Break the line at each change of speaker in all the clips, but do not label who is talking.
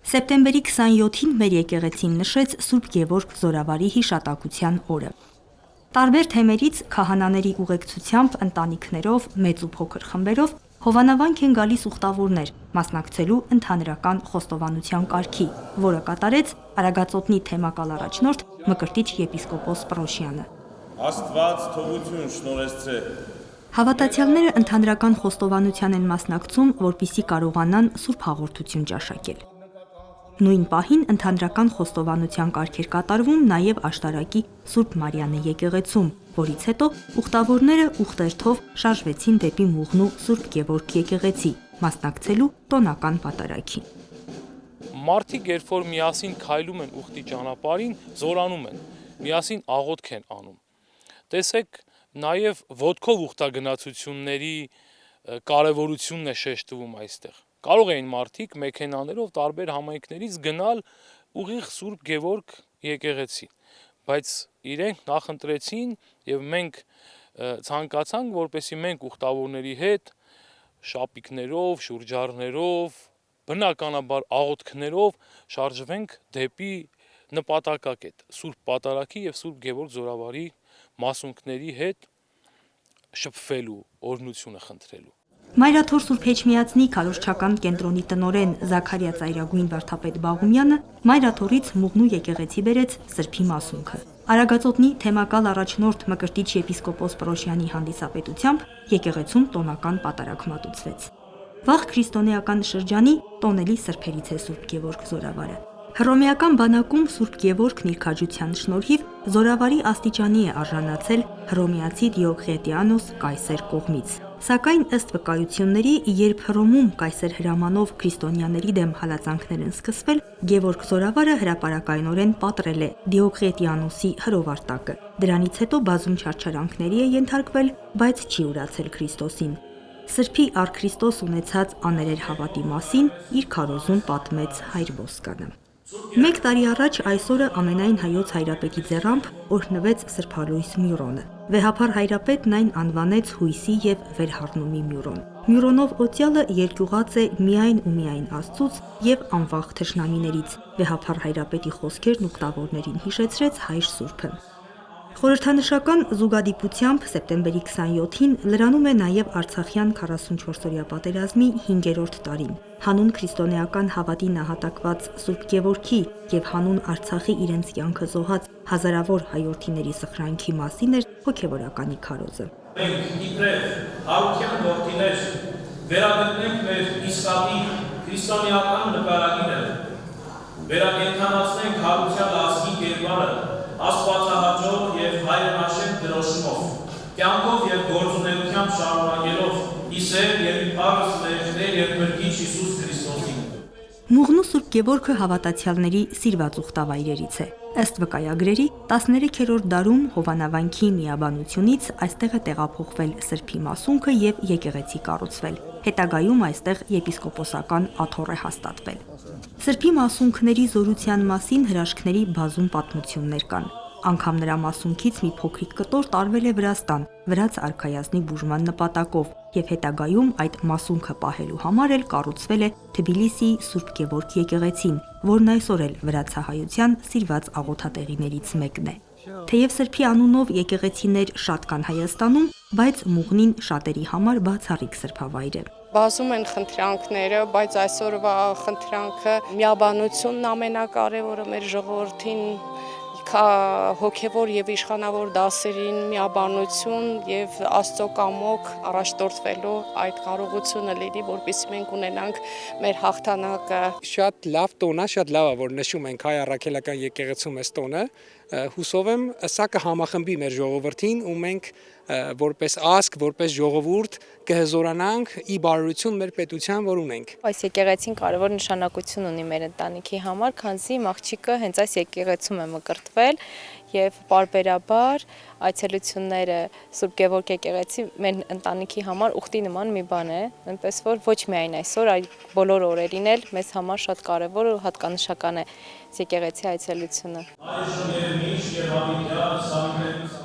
Սեպտեմբերի 27-ին մեր եկեղեցին նշեց Սուրբ Գևորգ Զորավարի հիշատակության օրը։ Տարբեր թեմերից քահանաների ուղեկցությամբ, ընտանիքներով, մեծ ու փոքր խմբերով հովանավանք են գալիս ուխտավորներ, մասնակցելու ընդհանրական խոստովանության կարգի, որը կատարեց Արագածոտնի թեմակալ առաջնորդ Մկրտիչ եպիսկոպոս Պրոշյանը։
Աստված թողություն շնորհեցրե։
Հավատացյալները ընդհանրական խոստովանության են մասնակցում, որպեսզի կարողանան Սուրբ հաղորդություն ճաշակել։ Նույն պահին ընդհանրական խոստովանության կարգ էր կատարվում նաև Աշտարակի Սուրբ Մարիանե եկեղեցում, որից հետո ուխտավորները ուխտերթով շարժվեցին դեպի Մուղնու Սուրբ Գևորգ եկեղեցի, մասնակցելու տոնական պատարագին։
Մարդիկ, երբ որ միասին քայլում են ուխտի ճանապարհին, զորանում են, միասին աղոթք են անում։ Տեսեք, նաև ոտքով ուխտագնացությունների կարևորությունն է շեշտվում այստեղ։ Կարող էին մարդիկ մեքենաներով տարբեր համայնքներից գնալ ուղիղ Սուրբ Գևորգ եկեղեցի, բայց իրենք նախընտրեցին եւ մենք ցանկացանք, որպեսզի մենք ուխտավորների հետ շապիկներով, շուրջառներով, բնականաբար աղոթքներով շարժվենք դեպի նպատակակետ Սուրբ Պատարագի եւ Սուրբ Գևորգ Զորավարի մասունքների հետ շփվելու, օրհնությունը խնդրելու։
Մայրաթոր Սուրբ Էջմիածնի քարոզչական կենտրոնի տնօրեն Զաքարիա Ծայրագույն վարդապետ Բաղումյանը Մայրաթորից Մուղնու եկեղեցի բերեց Սրբի մասունքը։ Արագածոտնի թեմակալ առաջնորդ Մկրտիչ եպիսկոպոս Պրոշյանի հանդիսապետությամբ եկեղեցում տոնական պատարագ մատուցվեց։ Վաղ քրիստոնեական շրջանի տոնելի սրբերից է Սուրբ Գևորգ Զորավարը։ Հռոմեական բանակում Սուրբ Գևորգն իր քաջության շնորհիվ Զորավարի աստիճանի է արժանացել հռոմեացի Դիոկլետիանոս կայսեր կողմից։ Սակայն ըստ վկայությունների, երբ Հռոմում կայսեր հրամանով քրիստոնյաների դեմ հալածանքներ են սկսվել, Գևորգ Զորավարը հրապարակայնորեն պատռել է Դիոկլետիանոսի հրովարտակը։ Դրանից հետո բազում չարչարանքների է ենթարկվել, բայց չի ուրացել Քրիստոսին։ Սրբի առ Քրիստոս ունեցած աներեր հավատի մասին իր քարոզում պատմեց հայր Ոսկանը։ Մեկ տարի առաջ այս օրը ամենայն հայոց հայրապետի ձեռամբ օրհնվեց Սրբալույս Մյուրոնը։ Վեհափառ հայրապետն այն անվանեց հույսի և վերհառնումի Մյուրոն։ Մյուրոնով օծյալը երկյուղած է միայն ու միայն Աստծուց և անվախ թշնամիներից։ Վեհափառ հայրապետի խոսքերն ուխտավորներին հիշեցրեց հայր Սուրբը։ Խորհրդանշական զուգադիպությամբ սեպտեմբերի 27-ին լրանում է նաև Արցախյան 44-օրյա պատերազմի 5-րդ տարին։ Հանուն քրիստոնեական հավատի նահատակված Սուրբ Գևորգի և հանուն Արցախի իրենց կյանքը զոհած հազարավոր հայրենիների սխրանքի մասին էր հոգևորականի քարոզը։
Մենք իբրև հարության որդիներ վերագտնենք մեր իսկատի քրիստոնեական նկարագիրը, վերակենդանացնենք հարության ազգի կերպարը աստվածահաճո և հայրենաշեն դրոշմով, կյանքով և գործունեությամբ շարունակելով իսեր և իբարս մեր և Փրկիչ Հիսուս Քրիստոսին։
Մուղնու Սուրբ Գևորգը հավատացյալների սիրված ուխտավայրերից է։ Ըստ վկայագրերի 13-րդ դարում Հովանավանքի միաբանությունից այստեղ է տեղափոխվել Սրբի մասունքը և եկեղեցի կառուցվել։ Հետագայում այստեղ եպիսկոպոսական աթոռ է հաստատվել։ Սրբի մասունքների զորության մասին հրաշքների բազում պատմություններ կան։ Անգամ նրա մասունքից մի փոքրիկ կտոր տարվել է Վրաստան, վրաց արքայազնի բուժման նպատակով, և հետագայում այդ մասունքը պահելու համար էլ կառուցվել է Թբիլիսիի Սուրբ Գևորգ եկեղեցին, որն այսօր էլ վրացահայության սիրված աղոթատեղիներից մեկն է։ Թեև Սրբի անունով եկեղեցիներ շատ կան Հայաստանում, բայց Մուղնին շատերի համար բացառիկ սրբավայր է։
Բազում են խնդրանքները, բայց այսօրվա խնդրանքը միաբանությունն ամենակարևորը մեր ժողովրդին հոգևոր և իշխանավոր դասերին միաբանություն և Աստծո կամոք առաջնորդվելու այդ կարողությունը լինի, որպեսզի մենք ունենանք մեր հաղթանակը։
Շատ լավ տոն է, շատ լավ է, որ նշում ենք հայ առաքելական եկեղեցում այս տոնը։ Հուսով եմ, սա կհամախմբի մեր ժողովրդին ու մենք որպես ազգ, որպես ժողովուրդ կհզորանանք ի բարօրություն մեր պետության, որ ունենք։
Այս եկեղեցին կարևոր նշանակություն ունի մեր ընտանիքի համար, քանզի իմ աղջիկը հենց այս եկեղեցում է մկրտվել եւ պարբերաբար այցելությունները Սուրբ Գևորգ եկեղեցի մեր ընտանիքի համար ուխտի նման մի բան է, այնպես որ ոչ միայն այսօր, այլ բոլոր օրերին էլ մեզ համար շատ կարևոր ու հատկանշական է եկեղեցի այցելությունը։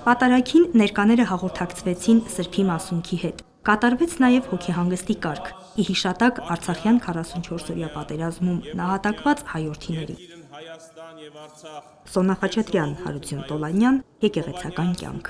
Պատարագին ներկաները հաղորդակցվեցին Սրբի մասունքի հետ։ Կատարվեց նաև հոգեհանգստի կարգ՝ ի հիշատակ Արցախյան 44-օրյա պատերազմում նահատակված հայրենիների։ Սոնա Խաչատրյան, Հարություն Տոլանյան, Եկեղեցական կյանք։